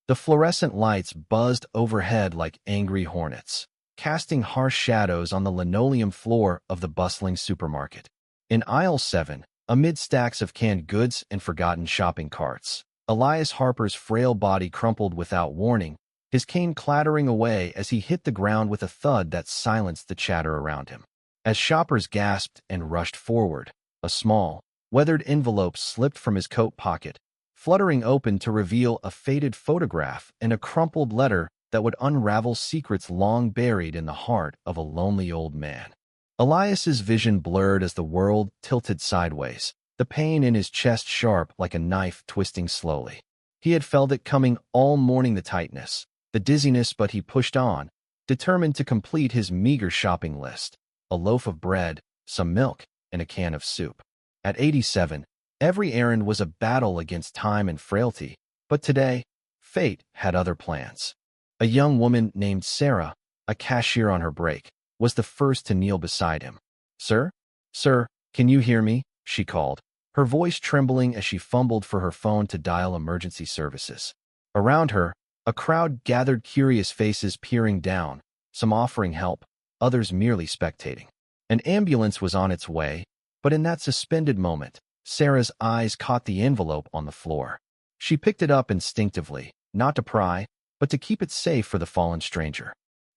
The fluorescent lights buzzed overhead like angry hornets, casting harsh shadows on the linoleum floor of the bustling supermarket. In aisle 7, amid stacks of canned goods and forgotten shopping carts, Elias Harper's frail body crumpled without warning, his cane clattering away as he hit the ground with a thud that silenced the chatter around him. As shoppers gasped and rushed forward, a small, weathered envelope slipped from his coat pocket, fluttering open to reveal a faded photograph and a crumpled letter that would unravel secrets long buried in the heart of a lonely old man. Elias's vision blurred as the world tilted sideways, the pain in his chest sharp like a knife twisting slowly. He had felt it coming all morning, the tightness, the dizziness, but he pushed on, determined to complete his meager shopping list: a loaf of bread, some milk, and a can of soup. At 87, every errand was a battle against time and frailty, but today, fate had other plans. A young woman named Sarah, a cashier on her break, was the first to kneel beside him. "Sir? Sir, can you hear me?" she called, her voice trembling as she fumbled for her phone to dial emergency services. Around her, a crowd gathered, curious faces peering down, some offering help, others merely spectating. An ambulance was on its way, but in that suspended moment, Sarah's eyes caught the envelope on the floor. She picked it up instinctively, not to pry, but to keep it safe for the fallen stranger.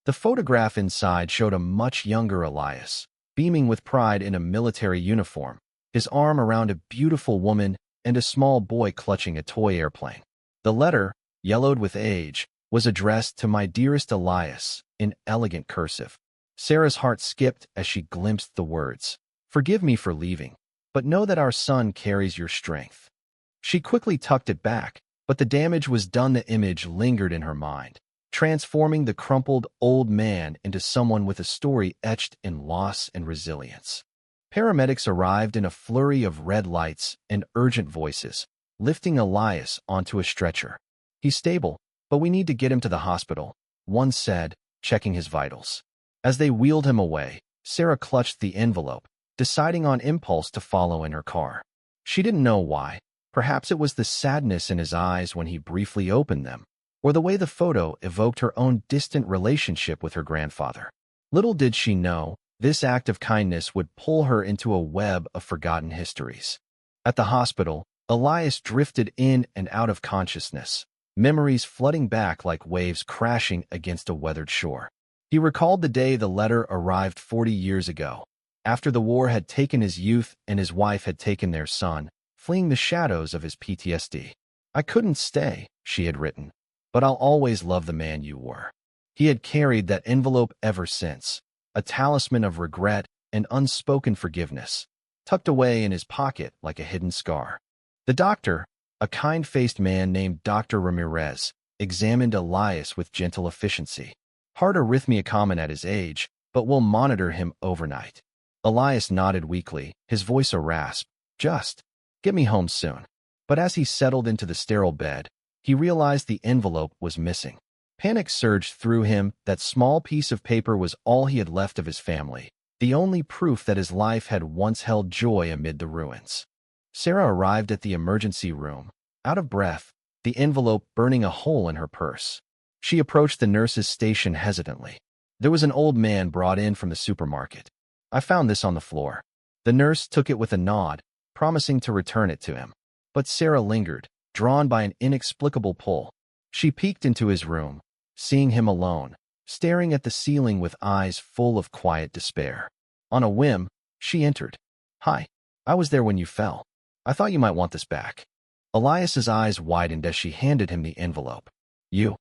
The photograph inside showed a much younger Elias, beaming with pride in a military uniform, his arm around a beautiful woman and a small boy clutching a toy airplane. The letter, yellowed with age, was addressed to "My dearest Elias," in elegant cursive. Sarah's heart skipped as she glimpsed the words, "Forgive me for leaving, but know that our son carries your strength." She quickly tucked it back, but the damage was done. The image lingered in her mind, transforming the crumpled old man into someone with a story etched in loss and resilience. Paramedics arrived in a flurry of red lights and urgent voices, lifting Elias onto a stretcher. "He's stable, but we need to get him to the hospital," one said, checking his vitals. As they wheeled him away, Sarah clutched the envelope, deciding on impulse to follow in her car. She didn't know why. Perhaps it was the sadness in his eyes when he briefly opened them, or the way the photo evoked her own distant relationship with her grandfather. Little did she know, this act of kindness would pull her into a web of forgotten histories. At the hospital, Elias drifted in and out of consciousness, memories flooding back like waves crashing against a weathered shore. He recalled the day the letter arrived 40 years ago, after the war had taken his youth and his wife had taken their son, fleeing the shadows of his PTSD. "I couldn't stay," she had written, "but I'll always love the man you were." He had carried that envelope ever since, a talisman of regret and unspoken forgiveness, tucked away in his pocket like a hidden scar. The doctor, a kind-faced man named Dr. Ramirez, examined Elias with gentle efficiency. "Heart arrhythmia common at his age, but we'll monitor him overnight." Elias nodded weakly, his voice a rasp. "Just get me home soon." But as he settled into the sterile bed, he realized the envelope was missing. Panic surged through him. That small piece of paper was all he had left of his family, the only proof that his life had once held joy amid the ruins. Sarah arrived at the emergency room, out of breath, the envelope burning a hole in her purse. She approached the nurse's station hesitantly. There was an old man brought in from the supermarket. "I found this on the floor." The nurse took it with a nod, promising to return it to him. But Sarah lingered, drawn by an inexplicable pull. She peeked into his room, seeing him alone, staring at the ceiling with eyes full of quiet despair. On a whim, she entered. "Hi, I was there when you fell. I thought you might want this back." Elias's eyes widened as she handed him the envelope. You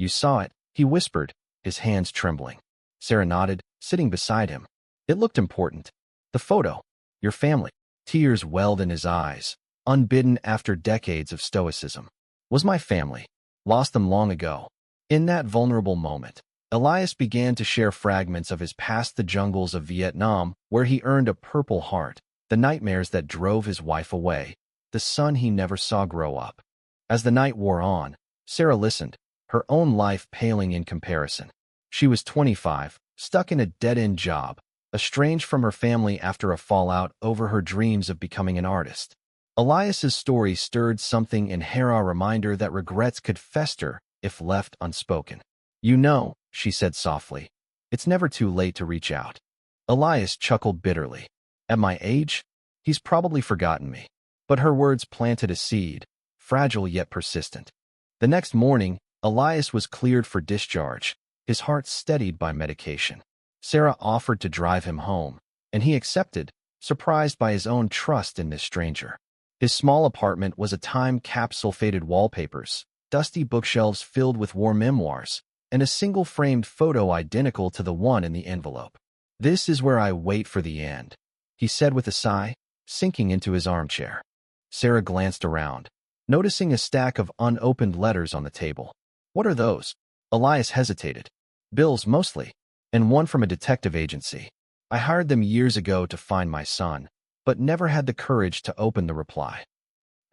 saw it," he whispered, his hands trembling. Sarah nodded, sitting beside him. "It looked important. The photo. Your family." Tears welled in his eyes, unbidden after decades of stoicism. "Was my family. Lost them long ago." In that vulnerable moment, Elias began to share fragments of his past, the jungles of Vietnam, where he earned a Purple Heart, the nightmares that drove his wife away, the son he never saw grow up. As the night wore on, Sarah listened, her own life paling in comparison. She was 25, stuck in a dead-end job, estranged from her family after a fallout over her dreams of becoming an artist. Elias's story stirred something in her, a reminder that regrets could fester if left unspoken. "You know," she said softly, "it's never too late to reach out." Elias chuckled bitterly. "At my age? He's probably forgotten me." But her words planted a seed, fragile yet persistent. The next morning, Elias was cleared for discharge, his heart steadied by medication. Sarah offered to drive him home, and he accepted, surprised by his own trust in this stranger. His small apartment was a time capsule, faded wallpapers, dusty bookshelves filled with war memoirs, and a single framed photo identical to the one in the envelope. "This is where I wait for the end," he said with a sigh, sinking into his armchair. Sarah glanced around, noticing a stack of unopened letters on the table. "What are those?" Elias hesitated. "Bills, mostly, and one from a detective agency. I hired them years ago to find my son, but never had the courage to open the reply."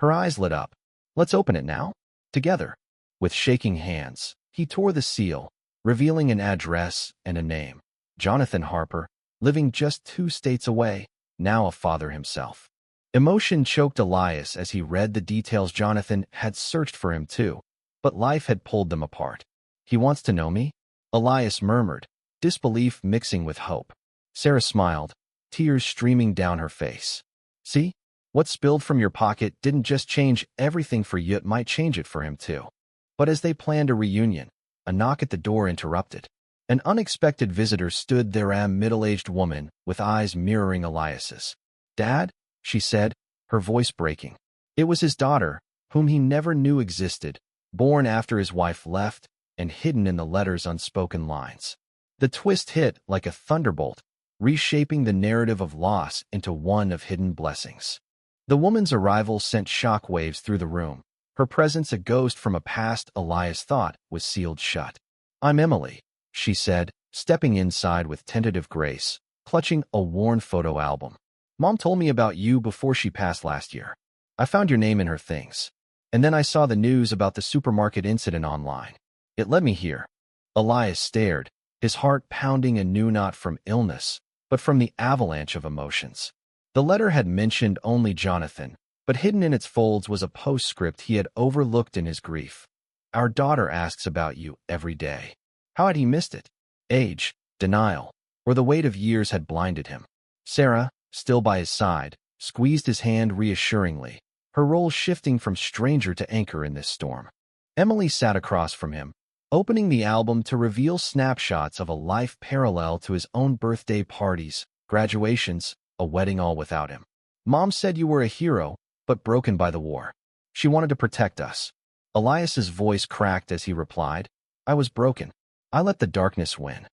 Her eyes lit up. "Let's open it now? Together." With shaking hands, he tore the seal, revealing an address and a name. Jonathan Harper, living just 2 states away, now a father himself. Emotion choked Elias as he read the details. Jonathan had searched for him too, but life had pulled them apart. "He wants to know me?" Elias murmured, disbelief mixing with hope. Sarah smiled, tears streaming down her face. "See? What spilled from your pocket didn't just change everything for you, it might change it for him too." But as they planned a reunion, a knock at the door interrupted. An unexpected visitor stood there, a middle-aged woman with eyes mirroring Elias's. "Dad?" she said, her voice breaking. It was his daughter, whom he never knew existed, born after his wife left and hidden in the letter's unspoken lines. The twist hit like a thunderbolt, reshaping the narrative of loss into one of hidden blessings. The woman's arrival sent shockwaves through the room, her presence a ghost from a past Elias thought was sealed shut. "I'm Emily," she said, stepping inside with tentative grace, clutching a worn photo album. "Mom told me about you before she passed last year. I found your name in her things. And then I saw the news about the supermarket incident online. It led me here." Elias stared, his heart pounding anew, not from illness, but from the avalanche of emotions. The letter had mentioned only Jonathan, but hidden in its folds was a postscript he had overlooked in his grief. "Our daughter asks about you every day." How had he missed it? Age, denial, or the weight of years had blinded him. Sarah, still by his side, squeezed his hand reassuringly, her role shifting from stranger to anchor in this storm. Emily sat across from him, opening the album to reveal snapshots of a life parallel to his own: birthday parties, graduations, a wedding, all without him. "Mom said you were a hero, but broken by the war. She wanted to protect us." Elias's voice cracked as he replied, "I was broken. I let the darkness win."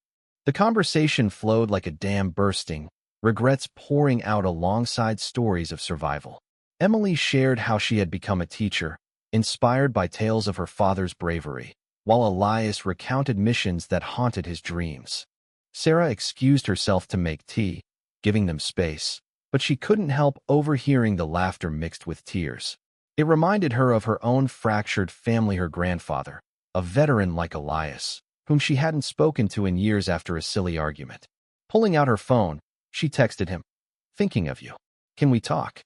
The conversation flowed like a dam bursting, regrets pouring out alongside stories of survival. Emily shared how she had become a teacher, inspired by tales of her father's bravery, while Elias recounted missions that haunted his dreams. Sarah excused herself to make tea, giving them space, but she couldn't help overhearing the laughter mixed with tears. It reminded her of her own fractured family, her grandfather, a veteran like Elias, whom she hadn't spoken to in years after a silly argument. Pulling out her phone, she texted him, "Thinking of you. Can we talk?"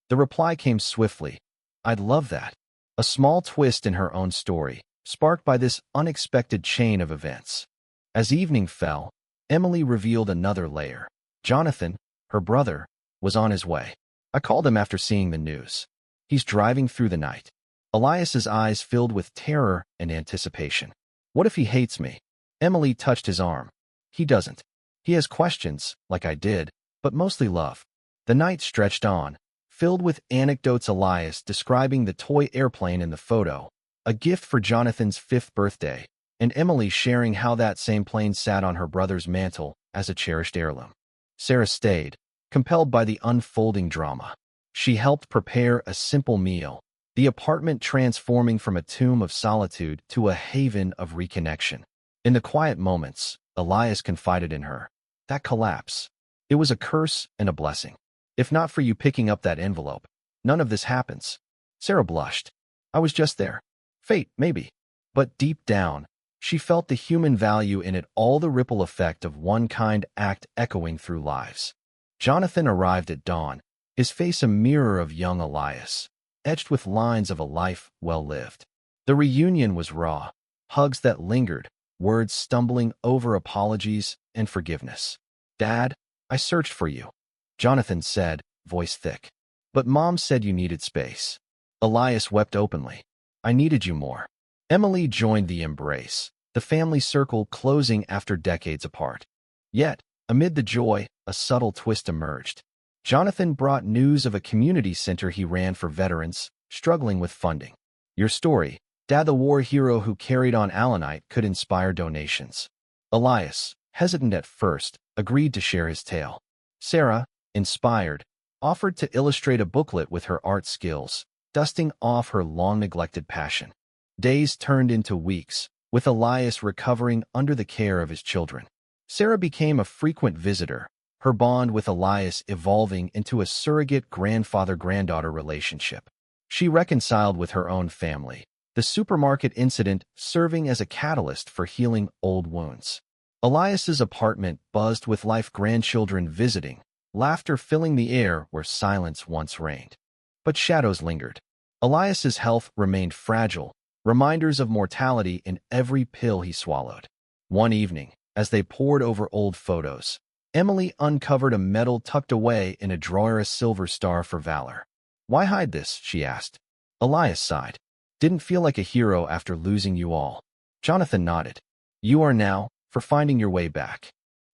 The reply came swiftly, "I'd love that." A small twist in her own story, sparked by this unexpected chain of events. As evening fell, Emily revealed another layer. Jonathan, her brother, was on his way. "I called him after seeing the news. He's driving through the night." Elias's eyes filled with terror and anticipation. "What if he hates me?" Emily touched his arm. "He doesn't. He has questions, like I did, but mostly love." The night stretched on, filled with anecdotes, Elias describing the toy airplane in the photo, a gift for Jonathan's 5th birthday, and Emily sharing how that same plane sat on her brother's mantle as a cherished heirloom. Sarah stayed, compelled by the unfolding drama. She helped prepare a simple meal, the apartment transforming from a tomb of solitude to a haven of reconnection. In the quiet moments, Elias confided in her. "That collapse. It was a curse and a blessing. If not for you picking up that envelope, none of this happens." Sarah blushed. "I was just there. Fate, maybe." But deep down, she felt the human value in it all, the ripple effect of one kind act echoing through lives. Jonathan arrived at dawn, his face a mirror of young Elias, etched with lines of a life well lived. The reunion was raw, hugs that lingered, words stumbling over apologies and forgiveness. "Dad, I searched for you," Jonathan said, voice thick. "But Mom said you needed space." Elias wept openly. "I needed you more." Emily joined the embrace, the family circle closing after decades apart. Yet, amid the joy, a subtle twist emerged. Jonathan brought news of a community center he ran for veterans, struggling with funding. "Your story, Dad, the war hero who carried on Allenite, could inspire donations." Elias, hesitant at first, agreed to share his tale. Sarah, inspired, offered to illustrate a booklet with her art skills, dusting off her long-neglected passion. Days turned into weeks, with Elias recovering under the care of his children. Sarah became a frequent visitor, her bond with Elias evolving into a surrogate grandfather-granddaughter relationship. She reconciled with her own family, the supermarket incident serving as a catalyst for healing old wounds. Elias's apartment buzzed with life, grandchildren visiting, laughter filling the air where silence once reigned. But shadows lingered. Elias's health remained fragile, reminders of mortality in every pill he swallowed. One evening, as they pored over old photos, Emily uncovered a medal tucked away in a drawer, a silver star for valor. "Why hide this?" she asked. Elias sighed. "Didn't feel like a hero after losing you all." Jonathan nodded. "You are now, for finding your way back."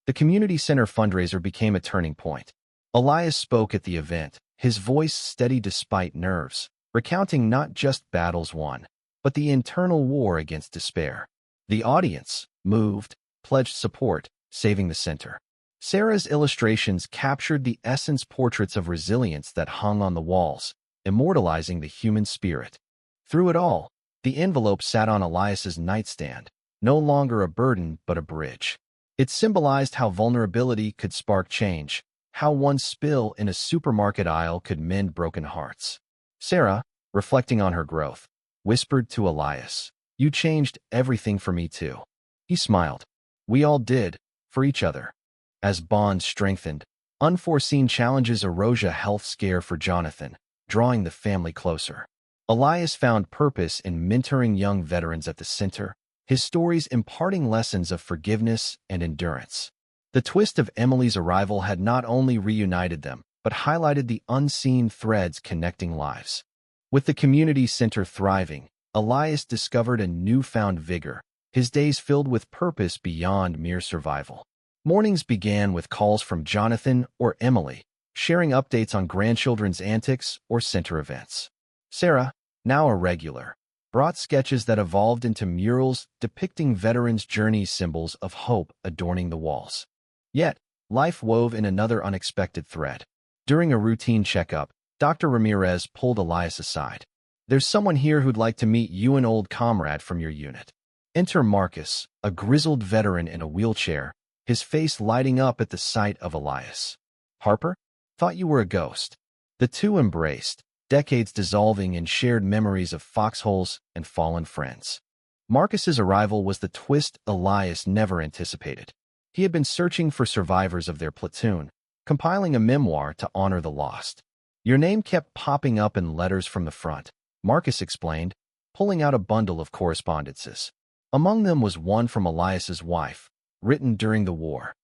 The community center fundraiser became a turning point. Elias spoke at the event, his voice steady despite nerves, recounting not just battles won, but the internal war against despair. The audience, moved, pledged support, saving the center. Sarah's illustrations captured the essence, portraits of resilience that hung on the walls, immortalizing the human spirit. Through it all, the envelope sat on Elias's nightstand, no longer a burden but a bridge. It symbolized how vulnerability could spark change, how one spill in a supermarket aisle could mend broken hearts. Sarah, reflecting on her growth, whispered to Elias, "You changed everything for me too." He smiled. "We all did, for each other." As bonds strengthened, unforeseen challenges arose, a health scare for Jonathan, drawing the family closer. Elias found purpose in mentoring young veterans at the center, his stories imparting lessons of forgiveness and endurance. The twist of Emily's arrival had not only reunited them, but highlighted the unseen threads connecting lives. With the community center thriving, Elias discovered a newfound vigor, his days filled with purpose beyond mere survival. Mornings began with calls from Jonathan or Emily, sharing updates on grandchildren's antics or center events. Sarah, now a regular, brought sketches that evolved into murals depicting veterans' journeys, symbols of hope adorning the walls. Yet, life wove in another unexpected thread. During a routine checkup, Dr. Ramirez pulled Elias aside. "There's someone here who'd like to meet you, an old comrade from your unit." Enter Marcus, a grizzled veteran in a wheelchair, his face lighting up at the sight of Elias. "Harper? Thought you were a ghost." The two embraced, decades dissolving in shared memories of foxholes and fallen friends. Marcus's arrival was the twist Elias never anticipated. He had been searching for survivors of their platoon, compiling a memoir to honor the lost. "Your name kept popping up in letters from the front," Marcus explained, pulling out a bundle of correspondences. Among them was one from Elias's wife, written during the war.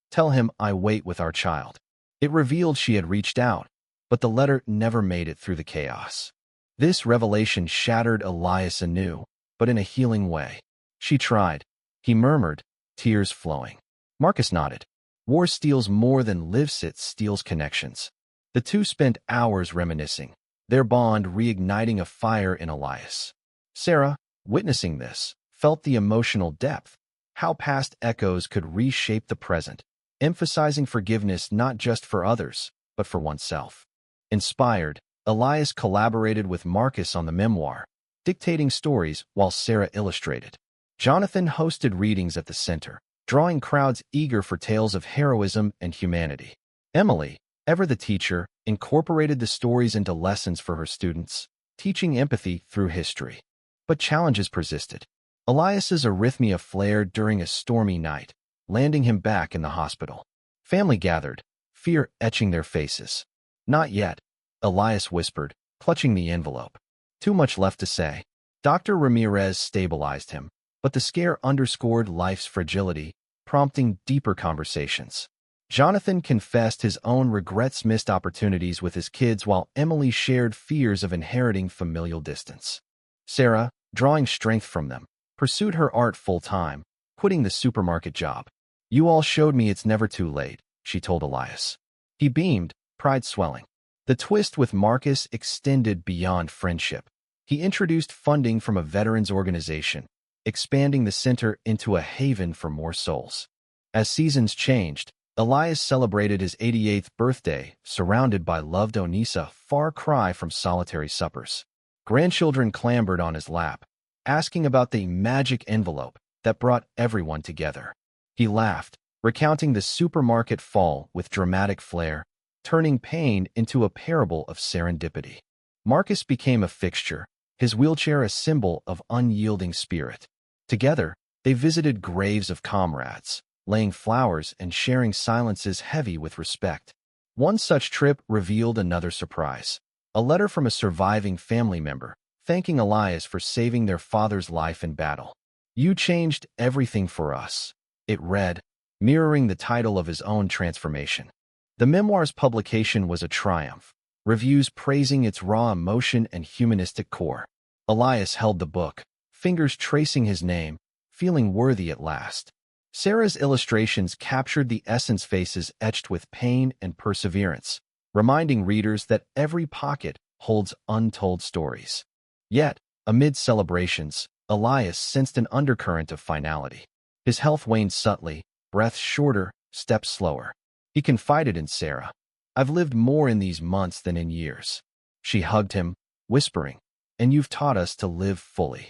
"Tell him I wait with our child." It revealed she had reached out, but the letter never made it through the chaos. This revelation shattered Elias anew, but in a healing way. "She tried," he murmured, tears flowing. Marcus nodded. "War steals more than lives, it steals connections." The two spent hours reminiscing, their bond reigniting a fire in Elias. Sarah, witnessing this, felt the emotional depth, how past echoes could reshape the present, emphasizing forgiveness not just for others, but for oneself. Inspired, Elias collaborated with Marcus on the memoir, dictating stories while Sarah illustrated. Jonathan hosted readings at the center, drawing crowds eager for tales of heroism and humanity. Emily, ever the teacher, incorporated the stories into lessons for her students, teaching empathy through history. But challenges persisted. Elias's arrhythmia flared during a stormy night, landing him back in the hospital. Family gathered, fear etching their faces. "Not yet," Elias whispered, clutching the envelope. "Too much left to say." Dr. Ramirez stabilized him, but the scare underscored life's fragility, prompting deeper conversations. Jonathan confessed his own regrets, missed opportunities with his kids, while Emily shared fears of inheriting familial distance. Sarah, drawing strength from them, pursued her art full-time, quitting the supermarket job. "You all showed me it's never too late," she told Elias. He beamed, pride swelling. The twist with Marcus extended beyond friendship. He introduced funding from a veterans organization, expanding the center into a haven for more souls. As seasons changed, Elias celebrated his 88th birthday, surrounded by loved Onisa, far cry from solitary suppers. Grandchildren clambered on his lap, asking about the magic envelope that brought everyone together. He laughed, recounting the supermarket fall with dramatic flair, turning pain into a parable of serendipity. Marcus became a fixture, his wheelchair a symbol of unyielding spirit. Together, they visited graves of comrades, laying flowers and sharing silences heavy with respect. One such trip revealed another surprise: a letter from a surviving family member, thanking Elias for saving their father's life in battle. "You changed everything for us," it read, mirroring the title of his own transformation. The memoir's publication was a triumph, reviews praising its raw emotion and humanistic core. Elias held the book, fingers tracing his name, feeling worthy at last. Sarah's illustrations captured the essence, faces etched with pain and perseverance, reminding readers that every pocket holds untold stories. Yet, amid celebrations, Elias sensed an undercurrent of finality. His health waned subtly, breaths shorter, steps slower. He confided in Sarah, "I've lived more in these months than in years." She hugged him, whispering, "And you've taught us to live fully."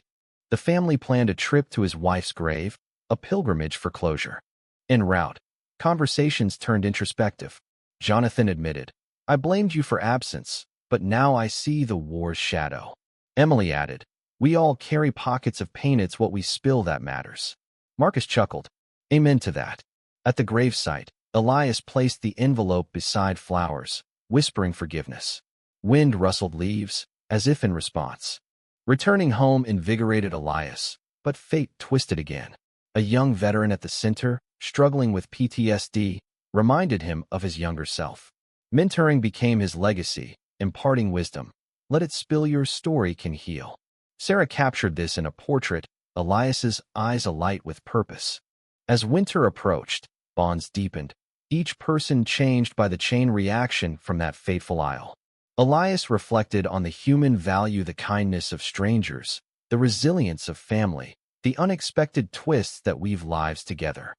The family planned a trip to his wife's grave, a pilgrimage for closure. En route, conversations turned introspective. Jonathan admitted, "I blamed you for absence, but now I see the war's shadow." Emily added, "We all carry pockets of pain, it's what we spill that matters." Marcus chuckled, "Amen to that." At the gravesite, Elias placed the envelope beside flowers, whispering forgiveness. Wind rustled leaves, as if in response. Returning home invigorated Elias, but fate twisted again. A young veteran at the center, struggling with PTSD, reminded him of his younger self. Mentoring became his legacy, imparting wisdom. "Let it spill, your story can heal." Sarah captured this in a portrait, Elias's eyes alight with purpose. As winter approached, bonds deepened, each person changed by the chain reaction from that fateful isle. Elias reflected on the human value, the kindness of strangers, the resilience of family, the unexpected twists that weave lives together.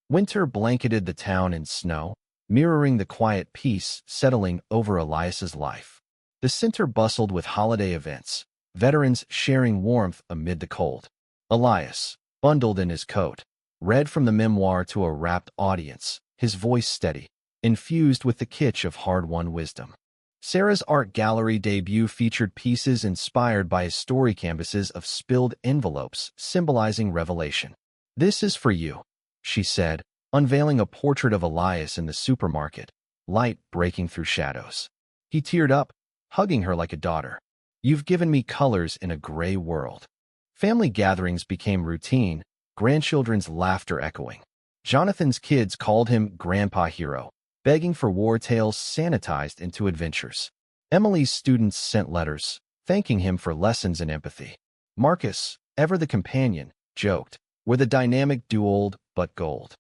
Winter blanketed the town in snow, mirroring the quiet peace settling over Elias's life. The center bustled with holiday events, veterans sharing warmth amid the cold. Elias, bundled in his coat, read from the memoir to a rapt audience, his voice steady, infused with the kitsch of hard-won wisdom. Sarah's art gallery debut featured pieces inspired by his story, canvases of spilled envelopes symbolizing revelation. "This is for you," she said, unveiling a portrait of Elias in the supermarket, light breaking through shadows. He teared up, hugging her like a daughter. "You've given me colors in a gray world." Family gatherings became routine, grandchildren's laughter echoing. Jonathan's kids called him Grandpa Hero, begging for war tales sanitized into adventures. Emily's students sent letters, thanking him for lessons in empathy. Marcus, ever the companion, joked, "We're the dynamic duo, old but gold."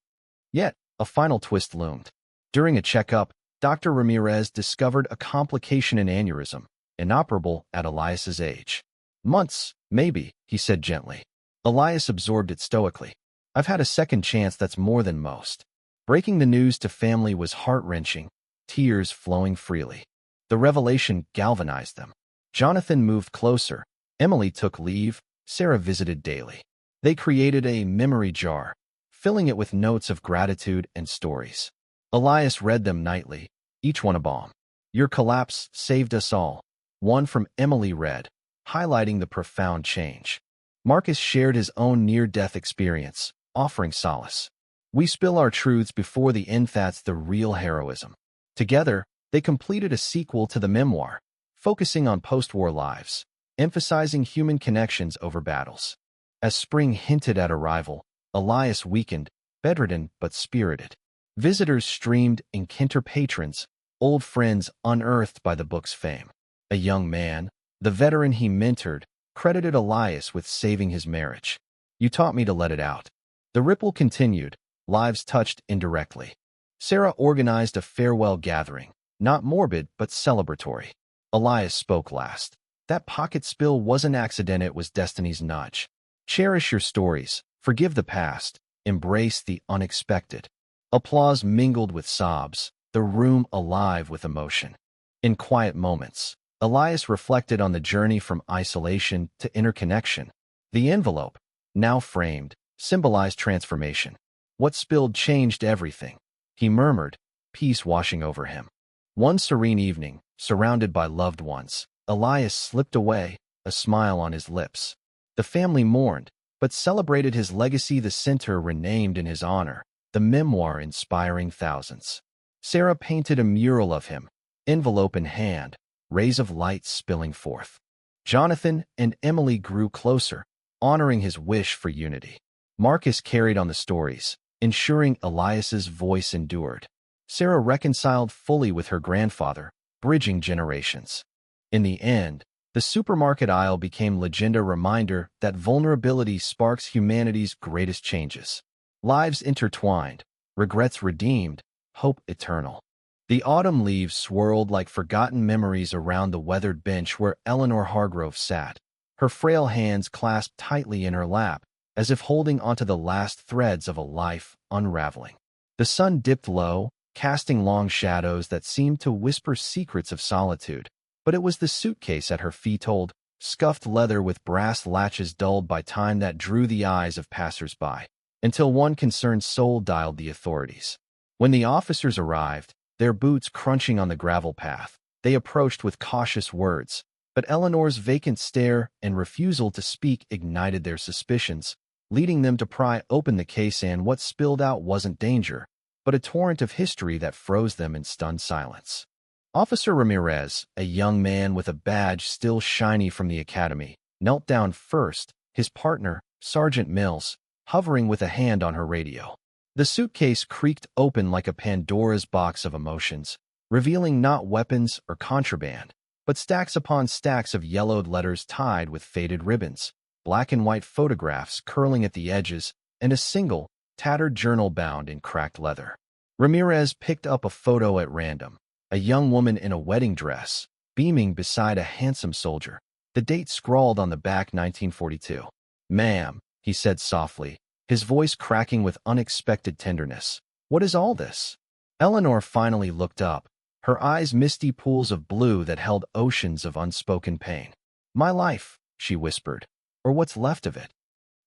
Yet, a final twist loomed. During a checkup, Dr. Ramirez discovered a complication in aneurysm, inoperable at Elias's age. "Months, maybe," he said gently. Elias absorbed it stoically. "I've had a second chance, that's more than most." Breaking the news to family was heart-wrenching, tears flowing freely. The revelation galvanized them. Jonathan moved closer, Emily took leave, Sarah visited daily. They created a memory jar, filling it with notes of gratitude and stories. Elias read them nightly, each one a balm. "Your collapse saved us all," one from Emily read, highlighting the profound change. Marcus shared his own near-death experience, offering solace. "We spill our truths before the end, that's the real heroism." Together, they completed a sequel to the memoir, focusing on post-war lives, emphasizing human connections over battles. As spring hinted at arrival, Elias weakened, bedridden but spirited. Visitors streamed, encounter patrons, old friends unearthed by the book's fame. A young man, the veteran he mentored, credited Elias with saving his marriage. "You taught me to let it out." The ripple continued, lives touched indirectly. Sarah organized a farewell gathering, not morbid but celebratory. Elias spoke last. "That pocket spill wasn't accident, it was destiny's nudge. Cherish your stories, forgive the past, embrace the unexpected." Applause mingled with sobs, the room alive with emotion. In quiet moments, Elias reflected on the journey from isolation to interconnection. The envelope, now framed, symbolized transformation. What spilled changed everything. He murmured, peace washing over him. One serene evening, surrounded by loved ones, Elias slipped away, a smile on his lips. The family mourned, but celebrated his legacy. The center renamed in his honor, the memoir inspiring thousands. Sarah painted a mural of him, envelope in hand, rays of light spilling forth. Jonathan and Emily grew closer, honoring his wish for unity. Marcus carried on the stories, ensuring Elias's voice endured. Sarah reconciled fully with her grandfather, bridging generations. In the end, the supermarket aisle became legend, a reminder that vulnerability sparks humanity's greatest changes. Lives intertwined, regrets redeemed, hope eternal. The autumn leaves swirled like forgotten memories around the weathered bench where Eleanor Hargrove sat, her frail hands clasped tightly in her lap, as if holding onto the last threads of a life unraveling. The sun dipped low, casting long shadows that seemed to whisper secrets of solitude, but it was the suitcase at her feet, old, scuffed leather with brass latches dulled by time, that drew the eyes of passers-by, until one concerned soul dialed the authorities. When the officers arrived, their boots crunching on the gravel path, they approached with cautious words, but Eleanor's vacant stare and refusal to speak ignited their suspicions, leading them to pry open the case. And what spilled out wasn't danger, but a torrent of history that froze them in stunned silence. Officer Ramirez, a young man with a badge still shiny from the academy, knelt down first, his partner, Sergeant Mills, hovering with a hand on her radio. The suitcase creaked open like a Pandora's box of emotions, revealing not weapons or contraband, but stacks upon stacks of yellowed letters tied with faded ribbons, black and white photographs curling at the edges, and a single, tattered journal bound in cracked leather. Ramirez picked up a photo at random, a young woman in a wedding dress, beaming beside a handsome soldier. The date scrawled on the back, 1942. "Ma'am," he said softly, his voice cracking with unexpected tenderness. "What is all this?" Eleanor finally looked up, her eyes misty pools of blue that held oceans of unspoken pain. "My life," she whispered, "or what's left of it."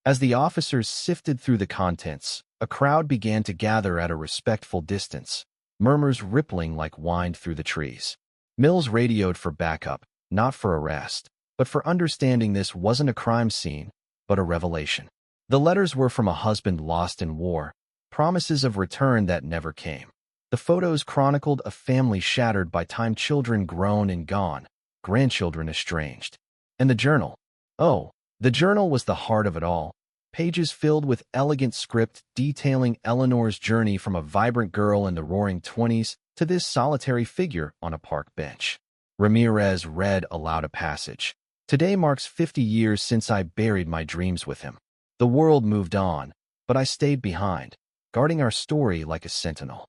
As the officers sifted through the contents, a crowd began to gather at a respectful distance, murmurs rippling like wind through the trees. Mills radioed for backup, not for arrest, but for understanding. This wasn't a crime scene, but a revelation. The letters were from a husband lost in war, promises of return that never came. The photos chronicled a family shattered by time, children grown and gone, grandchildren estranged. And the journal. Oh, the journal was the heart of it all. Pages filled with elegant script detailing Eleanor's journey from a vibrant girl in the roaring 20s to this solitary figure on a park bench. Ramirez read aloud a passage. "Today marks 50 years since I buried my dreams with him. The world moved on, but I stayed behind, guarding our story like a sentinel."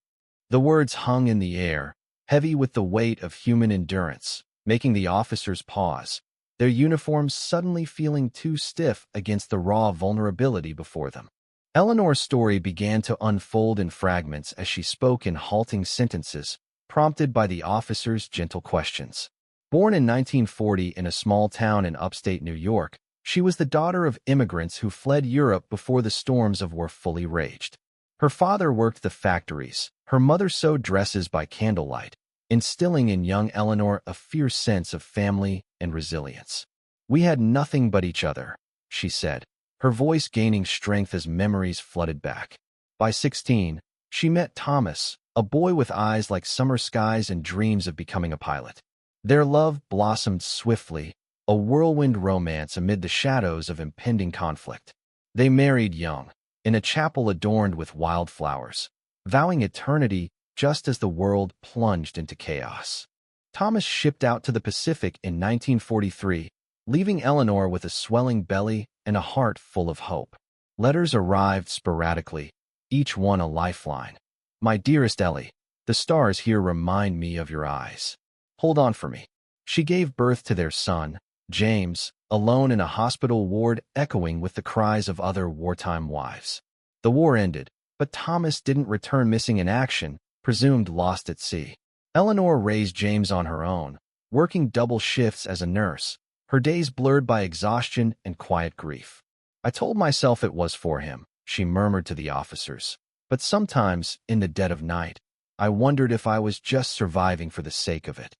The words hung in the air, heavy with the weight of human endurance, making the officers pause, their uniforms suddenly feeling too stiff against the raw vulnerability before them. Eleanor's story began to unfold in fragments as she spoke in halting sentences, prompted by the officers' gentle questions. Born in 1940 in a small town in upstate New York, she was the daughter of immigrants who fled Europe before the storms of war fully raged. Her father worked the factories, her mother sewed dresses by candlelight, instilling in young Eleanor a fierce sense of family and resilience. "We had nothing but each other," she said, her voice gaining strength as memories flooded back. By 16, she met Thomas, a boy with eyes like summer skies and dreams of becoming a pilot. Their love blossomed swiftly, a whirlwind romance amid the shadows of impending conflict. They married young, in a chapel adorned with wildflowers, vowing eternity just as the world plunged into chaos. Thomas shipped out to the Pacific in 1943, leaving Eleanor with a swelling belly and a heart full of hope. Letters arrived sporadically, each one a lifeline. "My dearest Ellie, the stars here remind me of your eyes. Hold on for me." She gave birth to their son, James, alone in a hospital ward echoing with the cries of other wartime wives. The war ended, but Thomas didn't return missing in action, presumed lost at sea. Eleanor raised James on her own, working double shifts as a nurse, her days blurred by exhaustion and quiet grief. "I told myself it was for him," she murmured to the officers. "But sometimes, in the dead of night, I wondered if I was just surviving for the sake of it."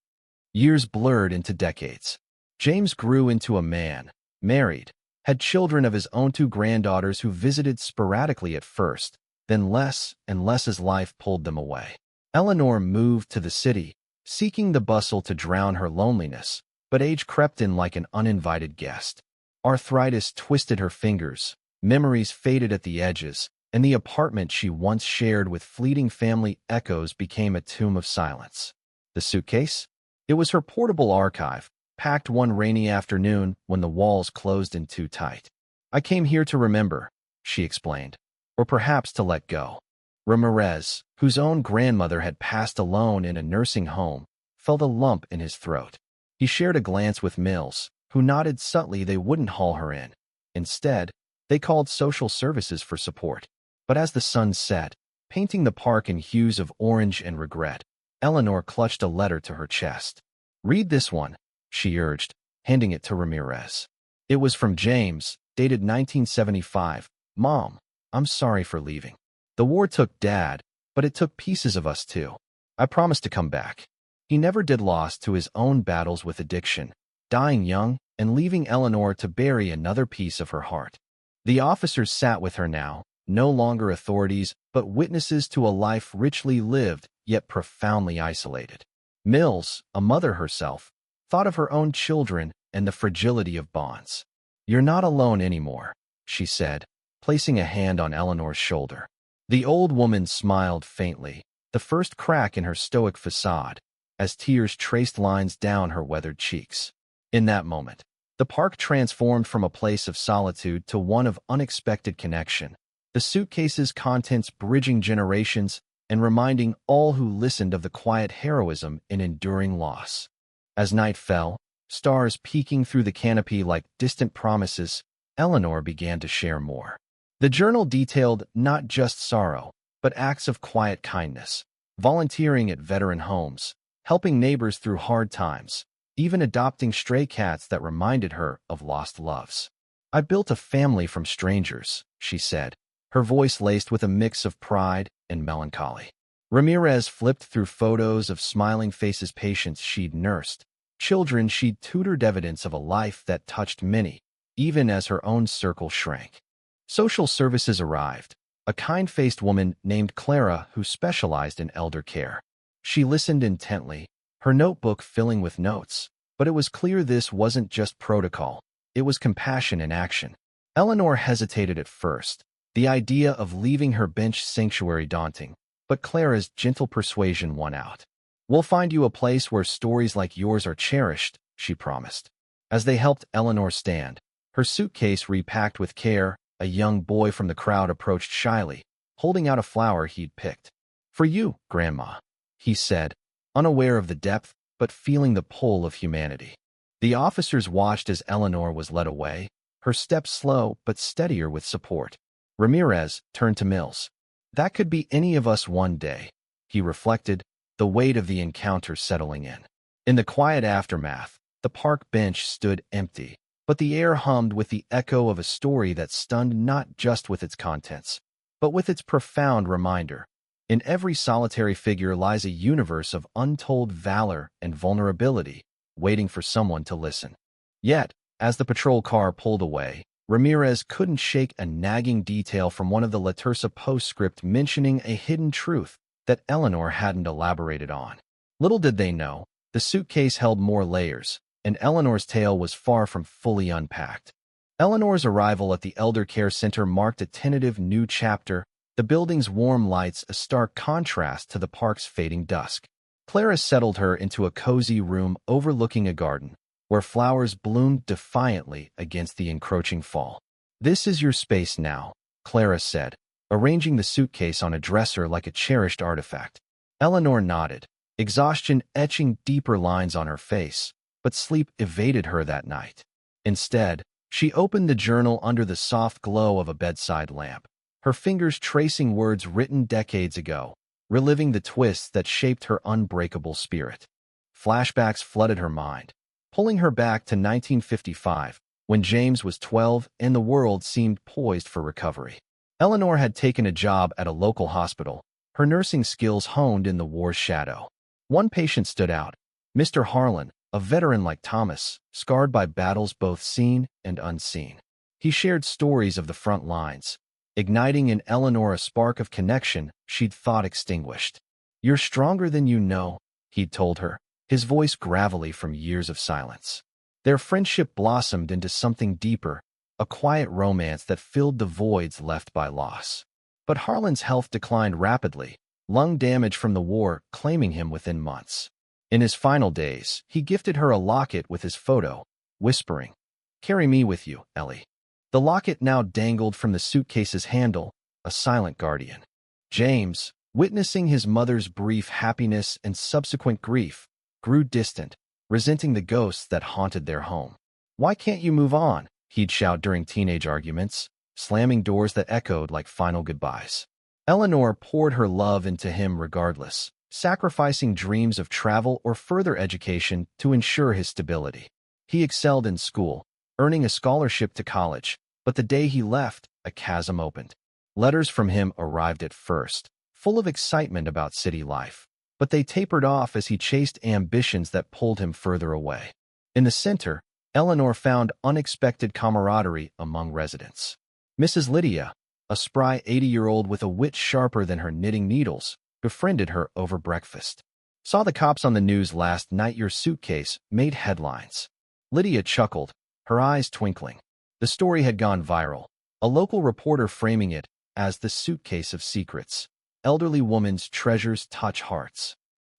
Years blurred into decades. James grew into a man, married, had children of his own, two granddaughters who visited sporadically at first, then less and less as life pulled them away. Eleanor moved to the city, seeking the bustle to drown her loneliness, but age crept in like an uninvited guest. Arthritis twisted her fingers, memories faded at the edges, and the apartment she once shared with fleeting family echoes became a tomb of silence. The suitcase? It was her portable archive, packed one rainy afternoon when the walls closed in too tight. "I came here to remember," she explained, "or perhaps to let go." Ramirez, whose own grandmother had passed alone in a nursing home, felt a lump in his throat. He shared a glance with Mills, who nodded subtly they wouldn't haul her in. Instead, they called social services for support. But as the sun set, painting the park in hues of orange and regret, Eleanor clutched a letter to her chest. "Read this one," she urged, handing it to Ramirez. It was from James, dated 1975. "Mom, I'm sorry for leaving. The war took Dad, but it took pieces of us too. I promised to come back." He never did, lost to his own battles with addiction, dying young and leaving Eleanor to bury another piece of her heart. The officers sat with her now, no longer authorities, but witnesses to a life richly lived, yet profoundly isolated. Mills, a mother herself, thought of her own children and the fragility of bonds. "You're not alone anymore," she said, placing a hand on Eleanor's shoulder. The old woman smiled faintly, the first crack in her stoic facade, as tears traced lines down her weathered cheeks. In that moment, the park transformed from a place of solitude to one of unexpected connection, the suitcase's contents bridging generations and reminding all who listened of the quiet heroism in enduring loss. As night fell, stars peeking through the canopy like distant promises, Eleanor began to share more. The journal detailed not just sorrow, but acts of quiet kindness, volunteering at veteran homes, helping neighbors through hard times, even adopting stray cats that reminded her of lost loves. "I built a family from strangers," she said, her voice laced with a mix of pride and melancholy. Ramirez flipped through photos of smiling faces, patients she'd nursed, children she'd tutored, evidence of a life that touched many, even as her own circle shrank. Social services arrived, a kind-faced woman named Clara who specialized in elder care. She listened intently, her notebook filling with notes, but it was clear this wasn't just protocol, it was compassion in action. Eleanor hesitated at first, the idea of leaving her bench sanctuary daunting, but Clara's gentle persuasion won out. "We'll find you a place where stories like yours are cherished," she promised. As they helped Eleanor stand, her suitcase repacked with care, a young boy from the crowd approached shyly, holding out a flower he'd picked. "For you, Grandma," he said, unaware of the depth, but feeling the pull of humanity. The officers watched as Eleanor was led away, her steps slow but steadier with support. Ramirez turned to Mills. "That could be any of us one day," he reflected, the weight of the encounter settling in. In the quiet aftermath, the park bench stood empty, but the air hummed with the echo of a story that stunned not just with its contents, but with its profound reminder. In every solitary figure lies a universe of untold valor and vulnerability, waiting for someone to listen. Yet, as the patrol car pulled away, Ramirez couldn't shake a nagging detail from one of the La Terza postscript mentioning a hidden truth that Eleanor hadn't elaborated on. Little did they know, the suitcase held more layers, and Eleanor's tale was far from fully unpacked. Eleanor's arrival at the elder care center marked a tentative new chapter, the building's warm lights a stark contrast to the park's fading dusk. Clara settled her into a cozy room overlooking a garden, where flowers bloomed defiantly against the encroaching fall. "This is your space now," Clara said, arranging the suitcase on a dresser like a cherished artifact. Eleanor nodded, exhaustion etching deeper lines on her face, but sleep evaded her that night. Instead, she opened the journal under the soft glow of a bedside lamp, her fingers tracing words written decades ago, reliving the twists that shaped her unbreakable spirit. Flashbacks flooded her mind, pulling her back to 1955, when James was 12 and the world seemed poised for recovery. Eleanor had taken a job at a local hospital, her nursing skills honed in the war's shadow. One patient stood out, Mr. Harlan, a veteran like Thomas, scarred by battles both seen and unseen. He shared stories of the front lines, igniting in Eleanor a spark of connection she'd thought extinguished. "You're stronger than you know," he'd told her, his voice gravelly from years of silence. Their friendship blossomed into something deeper, a quiet romance that filled the voids left by loss. But Harlan's health declined rapidly, lung damage from the war claiming him within months. In his final days, he gifted her a locket with his photo, whispering, "Carry me with you, Ellie." The locket now dangled from the suitcase's handle, a silent guardian. James, witnessing his mother's brief happiness and subsequent grief, grew distant, resenting the ghosts that haunted their home. "Why can't you move on?" he'd shout during teenage arguments, slamming doors that echoed like final goodbyes. Eleanor poured her love into him regardless, sacrificing dreams of travel or further education to ensure his stability. He excelled in school, earning a scholarship to college, but the day he left, a chasm opened. Letters from him arrived at first, full of excitement about city life, but they tapered off as he chased ambitions that pulled him further away. In the center, Eleanor found unexpected camaraderie among residents. Mrs. Lydia, a spry 80-year-old with a wit sharper than her knitting needles, befriended her over breakfast. "Saw the cops on the news last night. Your suitcase made headlines." Lydia chuckled, her eyes twinkling. The story had gone viral, a local reporter framing it as the suitcase of secrets. Elderly woman's treasures touch hearts.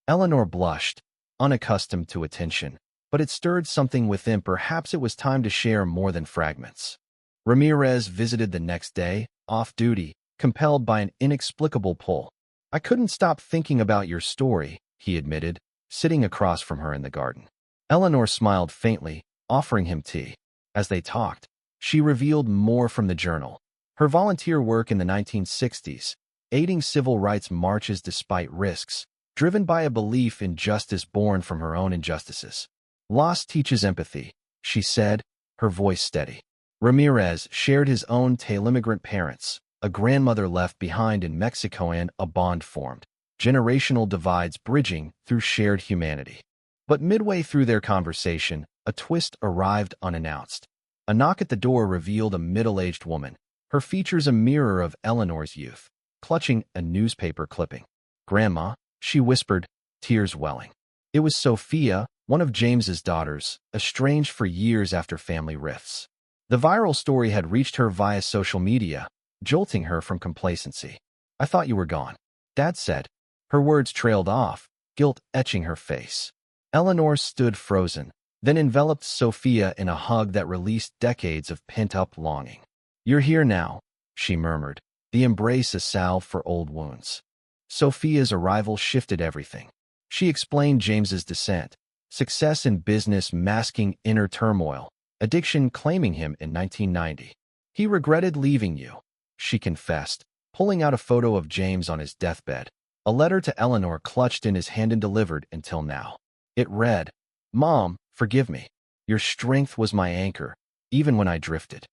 Eleanor blushed, unaccustomed to attention, but it stirred something within. Perhaps it was time to share more than fragments. Ramirez visited the next day, off-duty, compelled by an inexplicable pull. "I couldn't stop thinking about your story," he admitted, sitting across from her in the garden. Eleanor smiled faintly, offering him tea. As they talked, she revealed more from the journal. Her volunteer work in the 1960s, aiding civil rights marches despite risks, driven by a belief in justice born from her own injustices. "Loss teaches empathy," she said, her voice steady. Ramirez shared his own tale: immigrant parents, a grandmother left behind in Mexico, and a bond formed, generational divides bridging through shared humanity. But midway through their conversation, a twist arrived unannounced. A knock at the door revealed a middle-aged woman, her features a mirror of Eleanor's youth, clutching a newspaper clipping. "Grandma," she whispered, tears welling. It was Sophia, one of James's daughters, estranged for years after family rifts. The viral story had reached her via social media, jolting her from complacency. "I thought you were gone," Dad said. Her words trailed off, guilt etching her face. Eleanor stood frozen, then enveloped Sophia in a hug that released decades of pent-up longing. "You're here now," she murmured, the embrace a salve for old wounds. Sophia's arrival shifted everything. She explained James's descent, success in business masking inner turmoil, addiction claiming him in 1990. "He regretted leaving you," she confessed, pulling out a photo of James on his deathbed, a letter to Eleanor clutched in his hand and delivered until now. It read, "Mom, forgive me. Your strength was my anchor, even when I drifted."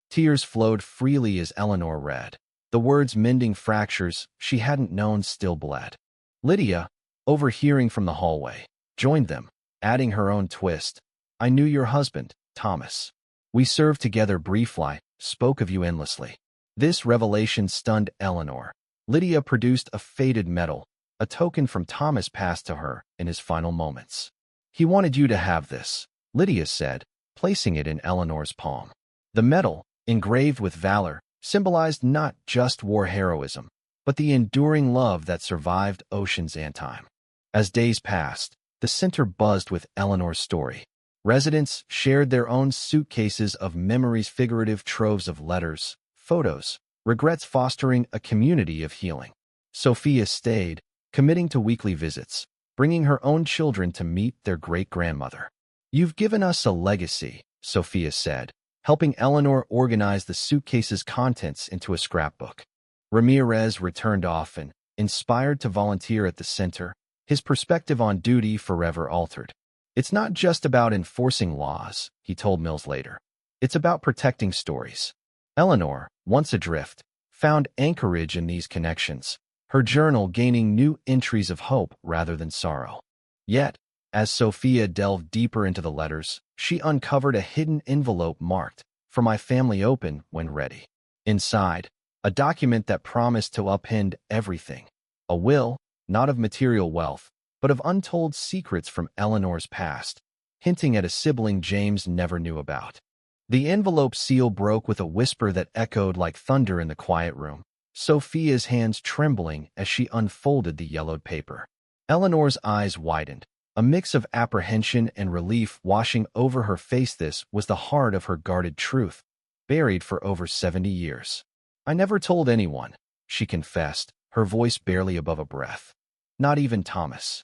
Tears flowed freely as Eleanor read. The words mending fractures she hadn't known still bled. Lydia, overhearing from the hallway, joined them, adding her own twist. "I knew your husband, Thomas. We served together briefly, spoke of you endlessly." This revelation stunned Eleanor. Lydia produced a faded medal, a token from Thomas passed to her in his final moments. "He wanted you to have this," Lydia said, placing it in Eleanor's palm. The medal, engraved with valor, symbolized not just war heroism, but the enduring love that survived oceans and time. As days passed, the center buzzed with Eleanor's story. Residents shared their own suitcases of memories, figurative troves of letters, photos, regrets, fostering a community of healing. Sophia stayed, committing to weekly visits, bringing her own children to meet their great-grandmother. "You've given us a legacy," Sophia said, helping Eleanor organize the suitcase's contents into a scrapbook. Ramirez returned often, inspired to volunteer at the center, his perspective on duty forever altered. "It's not just about enforcing laws," he told Mills later. "It's about protecting stories." Eleanor, once adrift, found anchorage in these connections, her journal gaining new entries of hope rather than sorrow. Yet, as Sophia delved deeper into the letters, she uncovered a hidden envelope marked, "For my family, open when ready." Inside, a document that promised to upend everything. A will, not of material wealth, but of untold secrets from Eleanor's past, hinting at a sibling James never knew about. The envelope seal broke with a whisper that echoed like thunder in the quiet room, Sophia's hands trembling as she unfolded the yellowed paper. Eleanor's eyes widened, a mix of apprehension and relief washing over her face. This was the heart of her guarded truth, buried for over 70 years. "I never told anyone," she confessed, her voice barely above a breath. "Not even Thomas."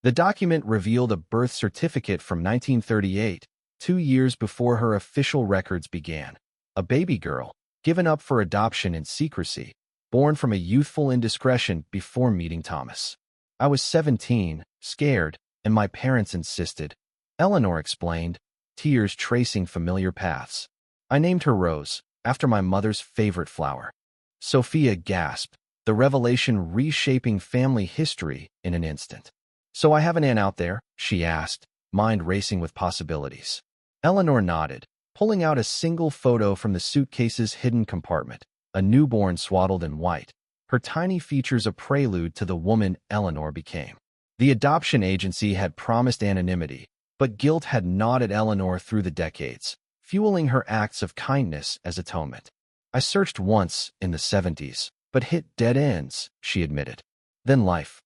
The document revealed a birth certificate from 1938, 2 years before her official records began. A baby girl, given up for adoption in secrecy, born from a youthful indiscretion before meeting Thomas. "I was 17, scared, and my parents insisted," Eleanor explained, tears tracing familiar paths. "I named her Rose, after my mother's favorite flower." Sophia gasped, the revelation reshaping family history in an instant. "So I have an aunt out there?" she asked, mind racing with possibilities. Eleanor nodded, pulling out a single photo from the suitcase's hidden compartment, a newborn swaddled in white, her tiny features a prelude to the woman Eleanor became. The adoption agency had promised anonymity, but guilt had gnawed at Eleanor through the decades, fueling her acts of kindness as atonement. "I searched once in the 70s, but hit dead ends," she admitted. Then life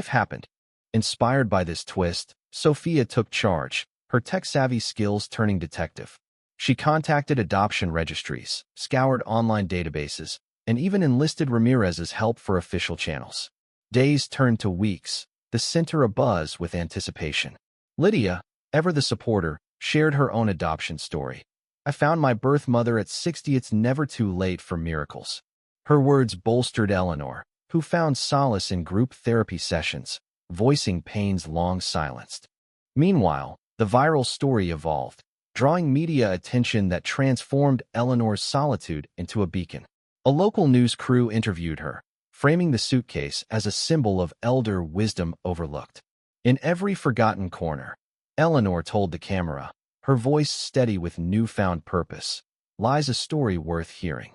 happened. Inspired by this twist, Sophia took charge, her tech-savvy skills turning detective. She contacted adoption registries, scoured online databases, and even enlisted Ramirez's help for official channels. Days turned to weeks, the center abuzz with anticipation. Lydia, ever the supporter, shared her own adoption story. "I found my birth mother at 60. It's never too late for miracles." Her words bolstered Eleanor, who found solace in group therapy sessions, voicing pains long silenced. Meanwhile, the viral story evolved, drawing media attention that transformed Eleanor's solitude into a beacon. A local news crew interviewed her, framing the suitcase as a symbol of elder wisdom overlooked. In every forgotten corner, Eleanor told the camera, her voice steady with newfound purpose, lies a story worth hearing.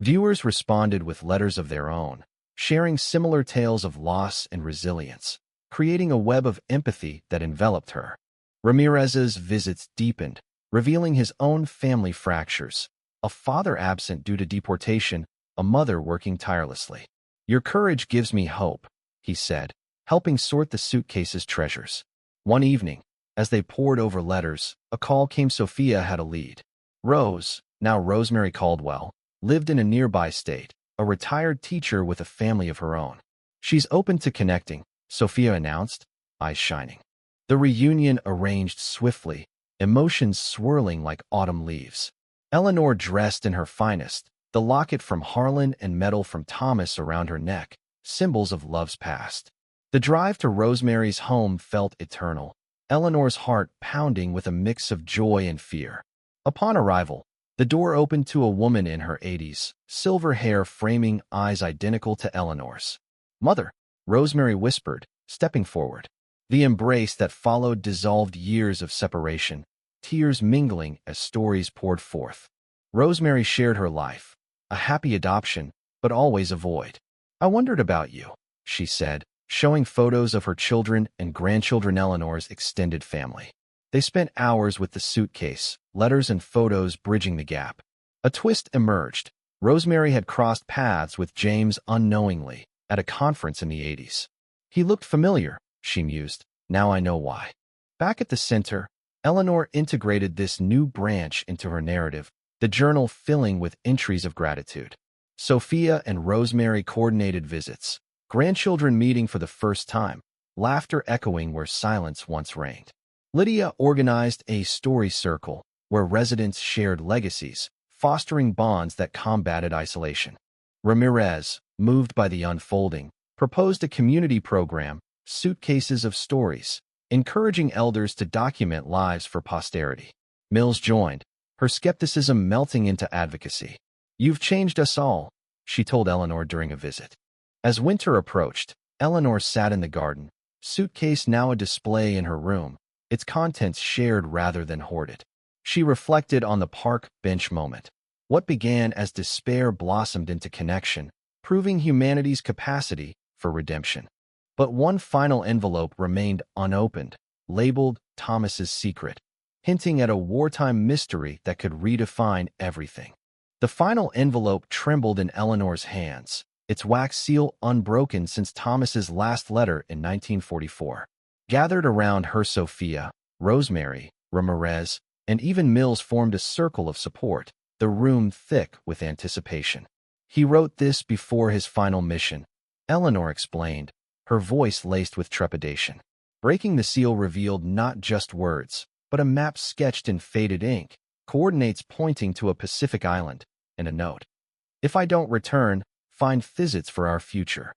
Viewers responded with letters of their own, sharing similar tales of loss and resilience, creating a web of empathy that enveloped her. Ramirez's visits deepened, revealing his own family fractures, a father absent due to deportation, a mother working tirelessly. "Your courage gives me hope," he said, helping sort the suitcase's treasures. One evening, as they pored over letters, a call came. Sophia had a lead. Rose, now Rosemary Caldwell, lived in a nearby state, a retired teacher with a family of her own. "She's open to connecting," Sophia announced, eyes shining. The reunion arranged swiftly, emotions swirling like autumn leaves. Eleanor dressed in her finest, the locket from Harlan and medal from Thomas around her neck, symbols of love's past. The drive to Rosemary's home felt eternal, Eleanor's heart pounding with a mix of joy and fear. Upon arrival, the door opened to a woman in her 80s, silver hair framing eyes identical to Eleanor's. "Mother," Rosemary whispered, stepping forward. The embrace that followed dissolved years of separation, tears mingling as stories poured forth. Rosemary shared her life, a happy adoption, but always a void. "I wondered about you," she said, showing photos of her children and grandchildren, Eleanor's extended family. They spent hours with the suitcase, letters and photos bridging the gap, A twist emerged. Rosemary had crossed paths with James unknowingly at a conference in the 80s. He looked familiar, she mused. Now I know why. Back at the center, Eleanor integrated this new branch into her narrative, the journal filling with entries of gratitude. Sophia and Rosemary coordinated visits, grandchildren meeting for the first time, laughter echoing where silence once reigned. Lydia organized a story circle where residents shared legacies, fostering bonds that combated isolation. Ramirez, moved by the unfolding, proposed a community program, Suitcases of Stories, encouraging elders to document lives for posterity. Mills joined, her skepticism melting into advocacy. "You've changed us all," she told Eleanor during a visit. As winter approached, Eleanor sat in the garden, suitcase now a display in her room, its contents shared rather than hoarded. She reflected on the park bench moment. What began as despair blossomed into connection, proving humanity's capacity for redemption. But one final envelope remained unopened, labeled Thomas's Secret, hinting at a wartime mystery that could redefine everything. The final envelope trembled in Eleanor's hands, its wax seal unbroken since Thomas's last letter in 1944. Gathered around her, Sophia, Rosemary, Ramirez, and even Mills formed a circle of support, the room thick with anticipation. "He wrote this before his final mission," Eleanor explained, her voice laced with trepidation. Breaking the seal revealed not just words, but a map sketched in faded ink, coordinates pointing to a Pacific island, and a note. "If I don't return, find visits for our future."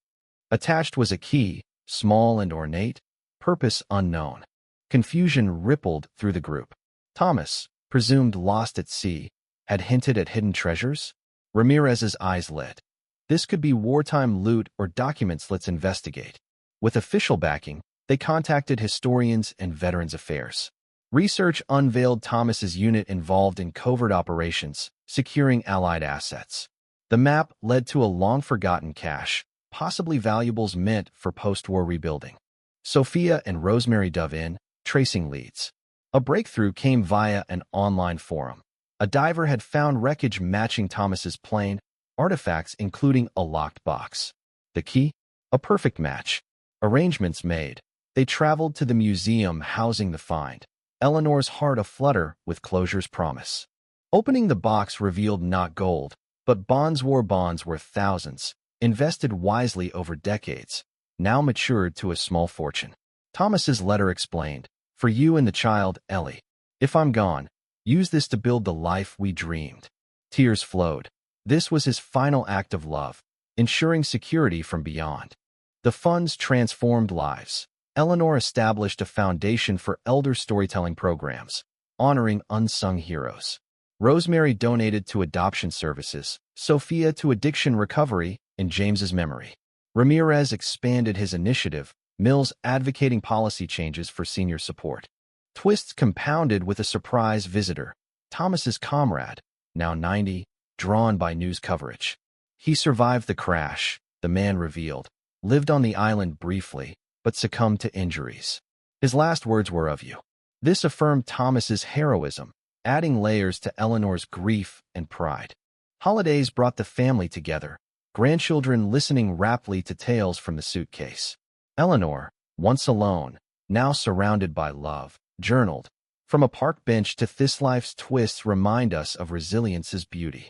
Attached was a key, small and ornate, purpose unknown. Confusion rippled through the group. Thomas, presumed lost at sea, had hinted at hidden treasures? Ramirez's eyes lit. This could be wartime loot or documents. Let's investigate. With official backing, they contacted historians and Veterans Affairs. Research unveiled Thomas's unit involved in covert operations, securing Allied assets. The map led to a long-forgotten cache, possibly valuables meant for post-war rebuilding. Sophia and Rosemary dove in, tracing leads. A breakthrough came via an online forum. A diver had found wreckage matching Thomas's plane, artifacts including a locked box. The key? A perfect match. Arrangements made. They traveled to the museum housing the find, Eleanor's heart aflutter with closure's promise. Opening the box revealed not gold, but bonds worth thousands, invested wisely over decades, now matured to a small fortune. Thomas's letter explained, "For you and the child, Ellie. If I'm gone, use this to build the life we dreamed." Tears flowed. This was his final act of love, ensuring security from beyond. The funds transformed lives. Eleanor established a foundation for elder storytelling programs, honoring unsung heroes. Rosemary donated to adoption services, Sophia to addiction recovery in James's memory. Ramirez expanded his initiative, Mills advocating policy changes for senior support. Twists compounded with a surprise visitor, Thomas's comrade, now 90, drawn by news coverage. He survived the crash, the man revealed, lived on the island briefly, but succumbed to injuries. His last words were "of you." This affirmed Thomas's heroism, adding layers to Eleanor's grief and pride. Holidays brought the family together, grandchildren listening raptly to tales from the suitcase. Eleanor, once alone, now surrounded by love, journaled. From a park bench to this life's twists remind us of resilience's beauty.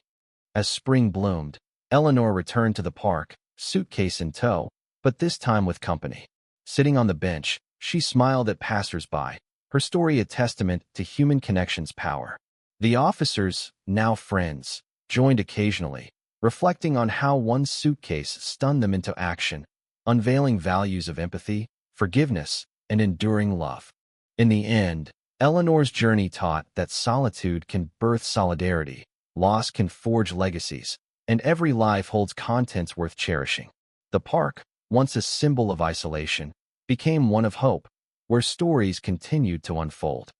As spring bloomed, Eleanor returned to the park, suitcase in tow, but this time with company. Sitting on the bench, she smiled at passers-by, her story a testament to human connection's power. The officers, now friends, joined occasionally, reflecting on how one suitcase stunned them into action, unveiling values of empathy, forgiveness, and enduring love. In the end, Eleanor's journey taught that solitude can birth solidarity, loss can forge legacies, and every life holds contents worth cherishing. The park, once a symbol of isolation, became one of hope, where stories continued to unfold.